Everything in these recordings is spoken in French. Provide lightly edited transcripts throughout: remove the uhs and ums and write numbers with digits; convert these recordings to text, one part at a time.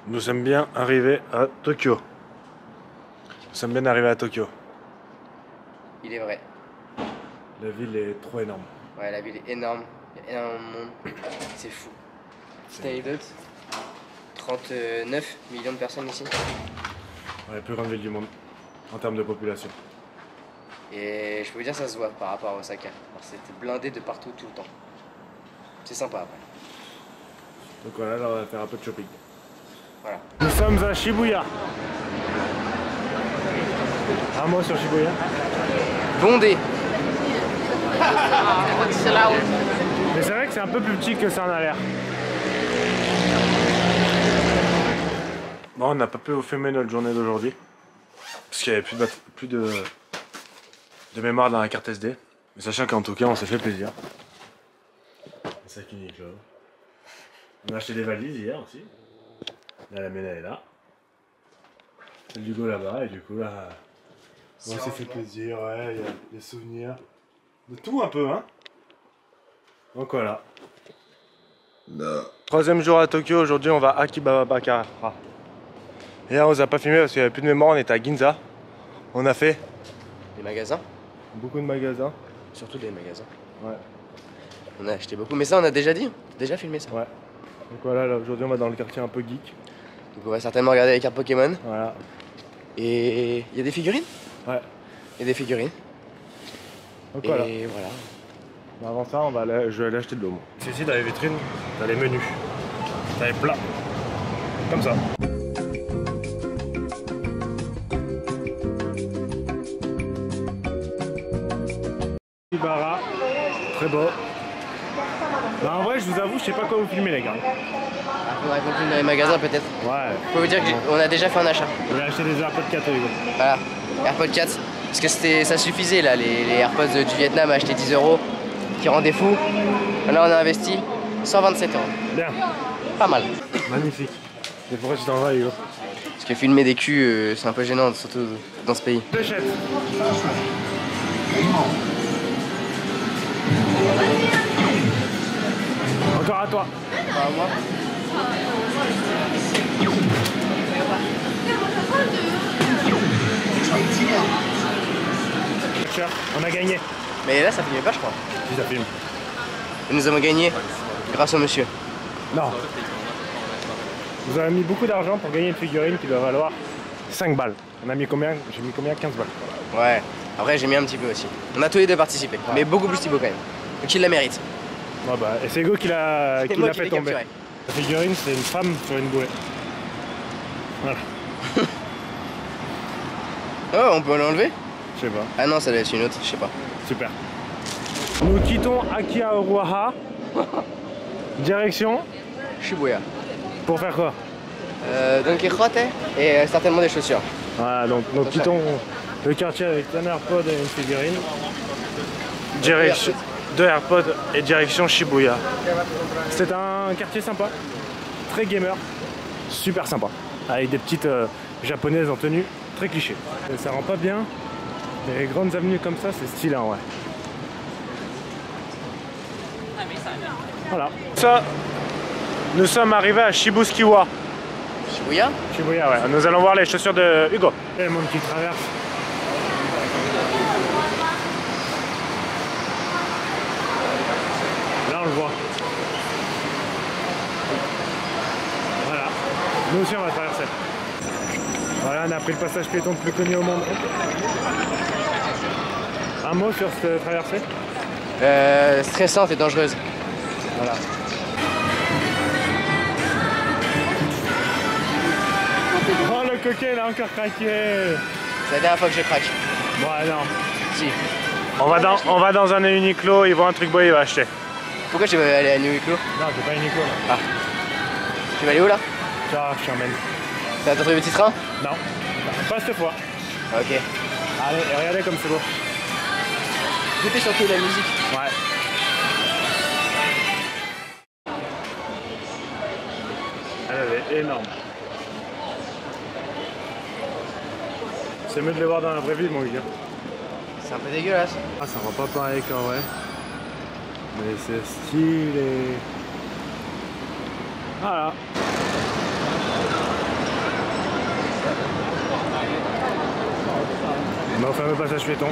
Nous sommes bien arrivés à Tokyo. Nous sommes bien arrivés à Tokyo. Il est vrai. La ville est trop énorme. Ouais, la ville est énorme. Il y a énormément de monde. C'est fou. Petite anecdote. 39 millions de personnes ici. Ouais, la plus grande ville du monde en termes de population. Et je peux vous dire, ça se voit par rapport à Osaka. C'était blindé de partout tout le temps. C'est sympa après. Donc voilà, là on va faire un peu de shopping. Voilà. Nous sommes à Shibuya. Un mot sur Shibuya. Bondé. Mais c'est vrai que c'est un peu plus petit que ça en a l'air. Bon, on n'a pas pu vous filmer notre journée d'aujourd'hui. Parce qu'il n'y avait plus de mémoire dans la carte SD. Mais sachant qu'en tout cas, on s'est fait plaisir. C'est ça qui est Uniqlo. On a acheté des valises hier aussi. Là, la mienne elle est là. Celle du go là-bas. Et du coup, là, on s'est fait plaisir. Ouais, il y a des souvenirs. De tout un peu, hein. Donc voilà. Troisième jour à Tokyo. Aujourd'hui, on va à Akihabara. Et là, on nous a pas filmé parce qu'il n'y avait plus de mémoire. On était à Ginza. On a fait Des magasins. beaucoup de magasins. Surtout des magasins. Ouais. On a acheté beaucoup. Mais ça, on a déjà dit. On a déjà filmé ça. Ouais. Donc voilà, là, aujourd'hui, on va dans le quartier un peu geek. Donc on va certainement regarder les cartes Pokémon. Voilà. Et il y a des figurines. Ouais. Il y a des figurines. Donc Et voilà. voilà. Mais avant ça, je vais aller acheter de l'eau. C'est ici, dans les vitrines, t'as les menus. T'as les plats. Comme ça. Akihabara, très beau. Bah en vrai, je vous avoue, je sais pas quoi vous filmer, les gars. Faudrait qu'on filme dans les magasins peut-être. Ouais. Je peux vous dire qu'on a déjà fait un achat. Je vais acheter des AirPods 4 Hugo. Voilà, AirPods 4. Parce que ça suffisait là, les AirPods du Vietnam à acheter 10 €, qui rendaient fou. Là on a investi 127 €. Bien. Pas mal. Magnifique. Et pourquoi tu t'en vas, Hugo? Parce que filmer des culs, c'est un peu gênant, surtout dans ce pays. Pêchette. Encore à toi. À moi. On a gagné. Mais là ça filmait pas je crois. Si ça filme. Et nous avons gagné grâce au monsieur. Non. Vous avez mis beaucoup d'argent pour gagner une figurine qui doit valoir 5 balles. On a mis combien? J'ai mis combien? 15 balles. Ouais, après j'ai mis un petit peu aussi. On a tous les deux participé, ouais. Mais beaucoup plus Thibaut quand même. Donc il la mérite. Ouais, bah, et c'est Hugo qui l'a fait tomber. Capturé. La figurine, c'est une femme sur une bouée. Voilà. Oh, on peut l'enlever? Je sais pas. Ah non, ça doit être une autre, je sais pas. Super. Nous quittons Akihabara. Direction Shibuya. pour faire quoi? Don Quijote et certainement des chaussures. Voilà, donc nous quittons le quartier avec un AirPod et une figurine. Direction de AirPod et direction Shibuya. C'est un quartier sympa, très gamer, super sympa, avec des petites japonaises en tenue, très cliché. Et ça rend pas bien, les grandes avenues comme ça, c'est stylé en vrai. Voilà. Ça, nous sommes arrivés à Shibuya. Shibuya? Shibuya, ouais. Nous allons voir les chaussures de Hugo. Il y a le monde qui traverse. Là, on le voit. Voilà. Nous aussi, on va traverser. Voilà, on a pris le passage piéton le plus connu au monde. Un mot sur cette traversée? Stressante et dangereuse. Voilà. Oh, le coquet, il a encore craqué. C'est la dernière fois que je craque. Ouais, non. Si. On va dans un Uniqlo, il voit un truc beau, il va acheter. Pourquoi tu veux aller à Uniqlo? Non, c'est pas Uniqlo là. Ah. Tu vas aller où là? Tiens, je t'emmène. T'as trouvé le petit train? Non, pas cette fois. Ok. Allez, et regardez comme c'est beau. Écoutez surtout la musique. Ouais. Elle est énorme. C'est mieux de les voir dans la vraie vie, mon gars. C'est un peu dégueulasse. Ah, ça rend pas pareil qu'en vrai. Mais c'est stylé. Voilà. au fameux passage piéton.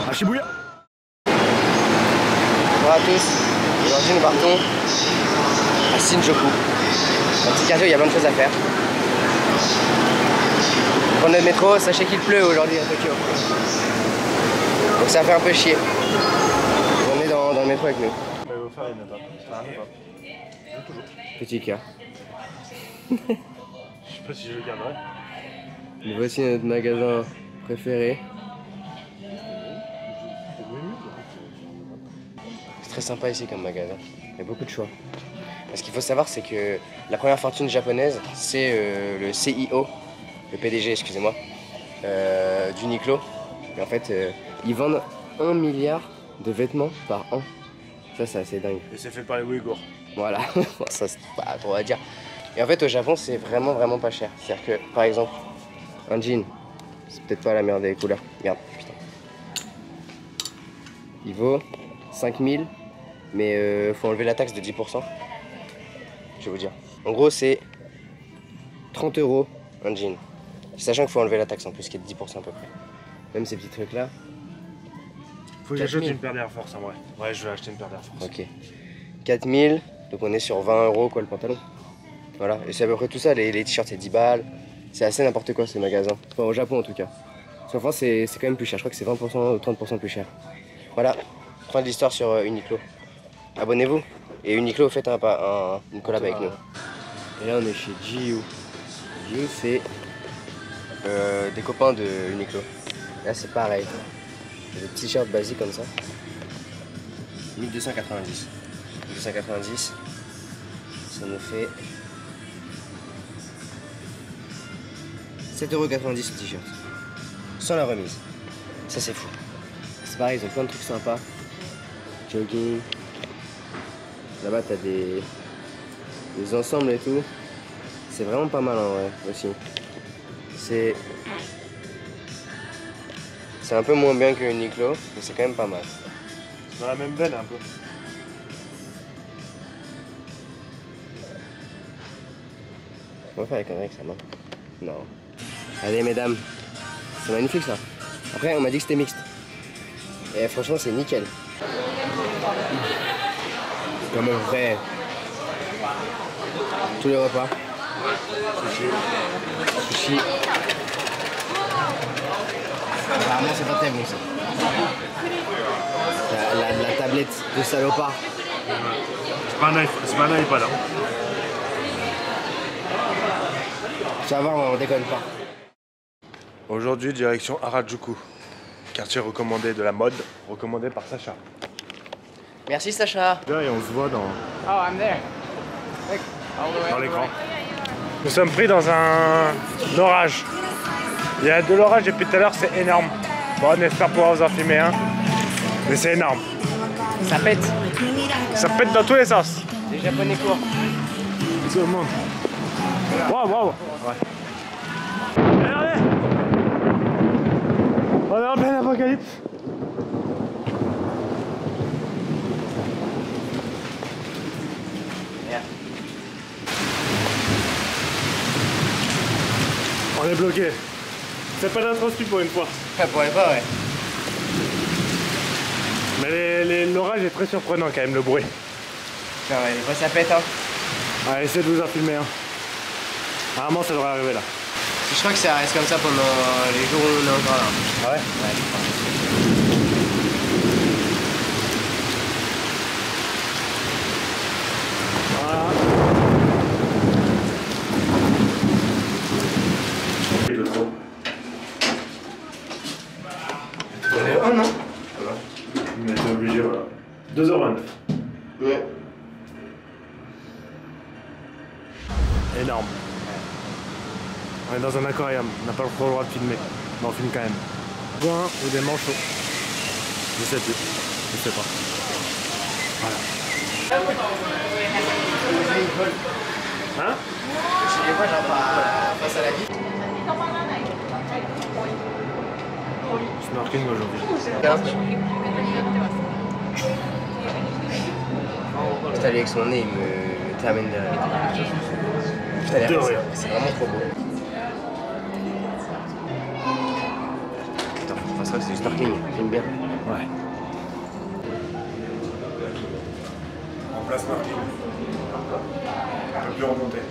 À Shibuya. Bonjour à tous, aujourd'hui nous partons à Shinjuku. Un petit quartier où il y a plein de choses à faire. Pour notre métro, sachez qu'il pleut aujourd'hui à Tokyo. Donc ça fait un peu chier. On est dans le métro avec nous. Petit cœur. Je sais pas si je le garderai. Nous voici notre magasin préféré. C'est très sympa ici comme magasin. Il y a beaucoup de choix. Ce qu'il faut savoir, c'est que la première fortune japonaise, c'est le CIO, le PDG, excusez-moi, d'Uniqlo. Et en fait, ils vendent 1 milliard de vêtements par an. Ça, c'est assez dingue. Et c'est fait par les Ouïghours. Voilà, ça c'est pas trop à dire. Et en fait, au Japon, c'est vraiment pas cher. C'est-à-dire que, par exemple, un jean, c'est peut-être pas la meilleure des couleurs. Merde, putain. Il vaut 5000, mais faut enlever la taxe de 10%. Je vais vous dire. En gros, c'est 30 € un jean. Sachant qu'il faut enlever la taxe en plus, qui est de 10% à peu près. Même ces petits trucs-là. Faut que j'achète une paire d'Air Force en vrai. Ouais, je vais acheter une paire d'Air Force. Ok. 4000, donc on est sur 20 € quoi le pantalon. Voilà, et c'est à peu près tout ça, les t-shirts c'est 10 balles. C'est assez n'importe quoi ces magasins. Enfin au Japon en tout cas. Parce qu'en France c'est quand même plus cher, je crois que c'est 20% ou 30% plus cher. Voilà, fin de l'histoire sur Uniqlo. Abonnez-vous. Et Uniqlo fait une collab avec nous. Et là on est chez GU. GU c'est des copains de Uniqlo. Là c'est pareil. Des t-shirts basiques comme ça. 1290. 1290. Ça nous fait 7,90 € le t-shirt. Sans la remise. Ça c'est fou. C'est pareil, ils ont plein de trucs sympas. Jogging. Là-bas t'as des ensembles et tout. C'est vraiment pas mal en vrai aussi. C'est un peu moins bien que Uniqlo, mais c'est quand même pas mal. C'est dans la même veine un peu. On va faire les conneries avec ça, non? Non. Allez mesdames, c'est magnifique ça. Après on m'a dit que c'était mixte. Et franchement c'est nickel. Comme un vrai. Tous les repas. Sushi. Apparemment c'est pas terrible ça. La tablette de salopard. C'est pas un iPad hein. Ça va, on déconne pas. Aujourd'hui, direction Harajuku, quartier recommandé de la mode, recommandé par Sacha. Merci Sacha. Et on se voit dans l'écran. Nous sommes pris dans un orage. Il y a de l'orage depuis tout à l'heure, c'est énorme. Bon, on espère pouvoir vous en filmer un, mais c'est énorme. Ça pète. Ça pète dans tous les sens. Les Japonais courent. Tout le monde. Waouh, waouh. Ouais. Regardez, on est en plein apocalypse. Merde. On est bloqué. C'est pas d'introspi pour une fois. Ça pourrait pas, ouais. Mais l'orage est très surprenant quand même, le bruit. Putain, ouais, des fois ça pète, hein. Allez, essayez de vous en filmer un. Apparemment, ça devrait arriver là. Je crois que ça reste comme ça pendant les jours où on est encore là. Ah ouais? Ouais, je crois. Voilà. Non? Voilà. Mais t'es obligé, voilà. 2,29 €. Ouais. Énorme. On est dans un aquarium, on n'a pas trop le droit de filmer, mais on filme quand même. Boin ou des manchots. Je sais plus, je sais pas. Voilà. Hein? Je les vois genre face à la vie. Snorkeling aujourd'hui. Putain, lui avec son nez, il me termine derrière. Putain, De rien. c'est vraiment trop beau. c'est vrai que c'est du snorkeling, j'aime bien. Ouais. En place snorkeling. On peut plus remonter.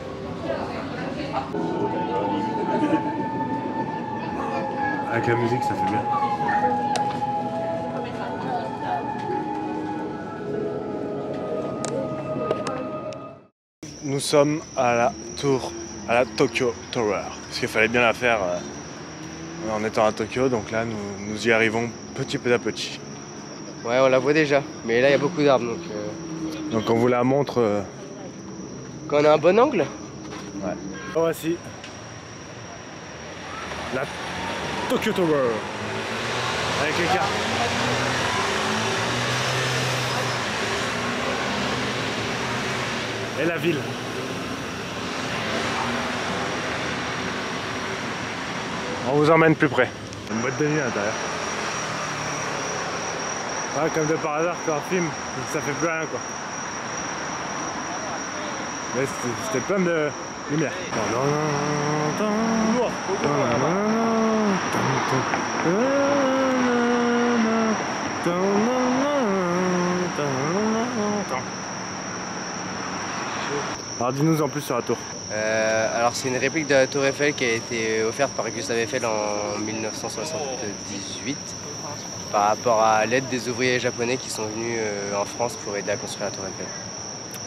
Avec la musique, ça fait bien. Nous sommes à la tour, à la Tokyo Tower. Parce qu'il fallait bien la faire en étant à Tokyo, donc là nous y arrivons petit à petit. Ouais, on la voit déjà, mais là il y a beaucoup d'arbres donc. Donc on vous la montre. Quand on a un bon angle. Ouais. Voici la Tokyo Tower avec les cartes. Et la ville. On vous emmène plus près. Une boîte de nuit à l'intérieur. Ouais, comme de par hasard, quand on filme, ça fait plus rien quoi. Mais c'était plein de lumière. Alors dis-nous en plus sur la tour. Alors c'est une réplique de la tour Eiffel qui a été offerte par Gustave Eiffel en 1978 par rapport à l'aide des ouvriers japonais qui sont venus en France pour aider à construire la tour Eiffel.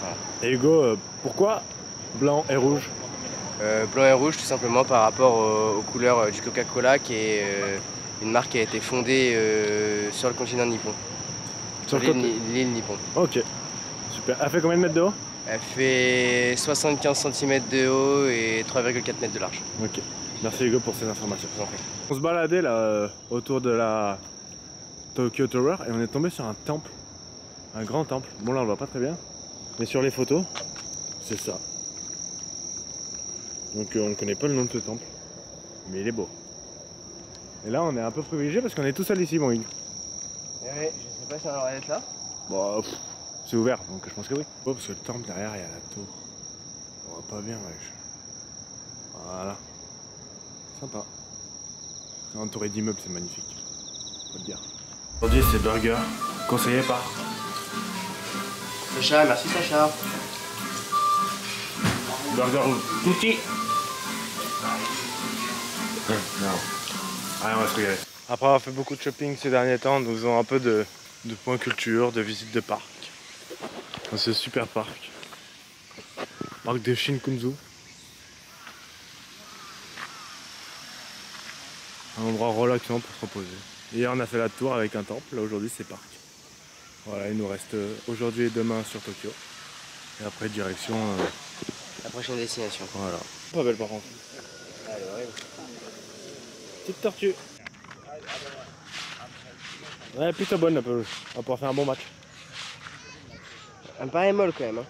Voilà. Et Hugo, pourquoi blanc et rouge? Blanc et rouge tout simplement par rapport aux couleurs du Coca-Cola qui est une marque qui a été fondée sur le continent nippon. Sur l'île Nippon. Ok, super. Elle fait combien de mètres de haut? Elle fait 75 cm de haut et 3,4 mètres de large. Ok, merci Hugo pour ces informations. On se baladait là autour de la Tokyo Tower et on est tombé sur un temple, un grand temple. Bon là on le voit pas très bien, mais sur les photos, c'est ça. Donc on connaît pas le nom de ce temple, mais il est beau. Et là on est un peu privilégié parce qu'on est tout seul ici, mon Hugues. Ouais, je sais pas si on va être là. Bon, c'est ouvert, donc je pense que oui. Oh, parce que le temple derrière, il y a la tour. On voit pas bien, wesh. Voilà. Sympa. C'est entouré d'immeubles, c'est magnifique. Faut le dire. Aujourd'hui, c'est burger, conseillé par Sacha, merci Sacha. Burger Tutti. Non. Allez, on va se régaler. Après avoir fait beaucoup de shopping ces derniers temps, nous faisons un peu de points culture, de visite de parc. Dans ce super parc. Parc de Shinkunzu. Un endroit relaxant pour se reposer. Hier on a fait la tour avec un temple, là aujourd'hui c'est parc. Voilà, il nous reste aujourd'hui et demain sur Tokyo. Et après direction... La prochaine destination. Voilà. Pas belle par contre. Allez, horrible. Petite tortue. Ouais, plutôt bonne la pelouse. On va pouvoir faire un bon match. Elle me paraît molle quand même. Hein.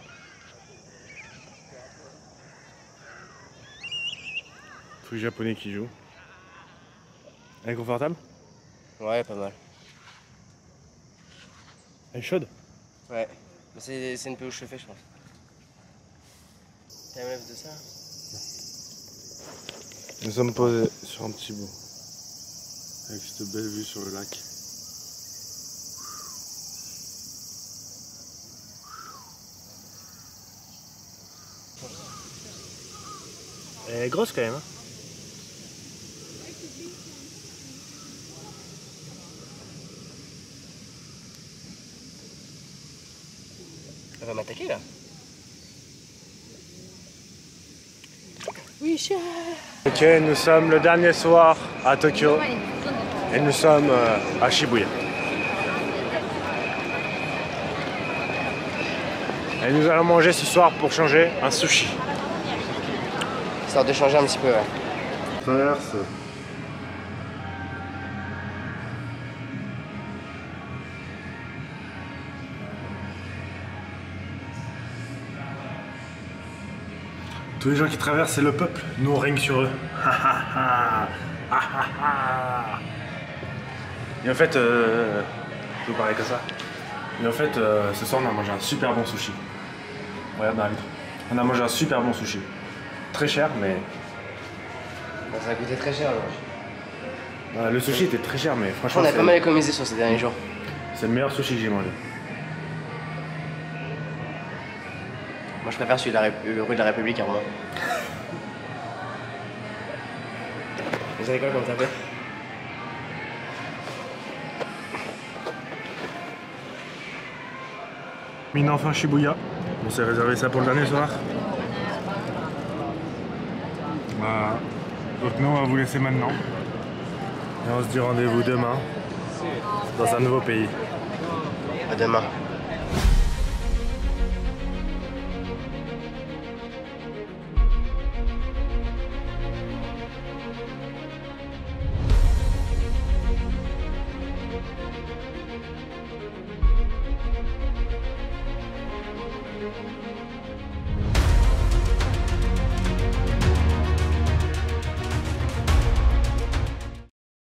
Tous les japonais qui jouent. Elle est confortable? Ouais, pas mal. Elle est chaude? Ouais. C'est une pelouse chauffée, je pense. T'as un lève de ça? Nous sommes posés sur un petit bout. Avec cette belle vue sur le lac. Elle est grosse quand même. Hein. Elle va m'attaquer là. Oui, chat. Ok, nous sommes le dernier soir à Tokyo et nous sommes à Shibuya. Et nous allons manger ce soir pour changer un sushi. Histoire de changer un petit peu, ouais. Traverse. Tous les gens qui traversent, c'est le peuple. Nous, on règne sur eux. Et en fait, je vous parler comme ça. Et en fait, ce soir, on a mangé un super bon sushi. Regarde dans la vitre. On a mangé un super bon sushi. Très cher, mais... Ça a coûté très cher, alors. Le sushi était très cher, mais franchement, On a pas mal économisé sur ces derniers jours. c'est le meilleur sushi que j'ai mangé. Moi je préfère celui de le rue de la République à Romain. Vous avez quoi comme ça fait? Mine enfin Shibuya. On s'est réservé ça pour le dernier soir. Voilà. Donc nous on va vous laisser maintenant. Et on se dit rendez-vous demain dans un nouveau pays. À demain.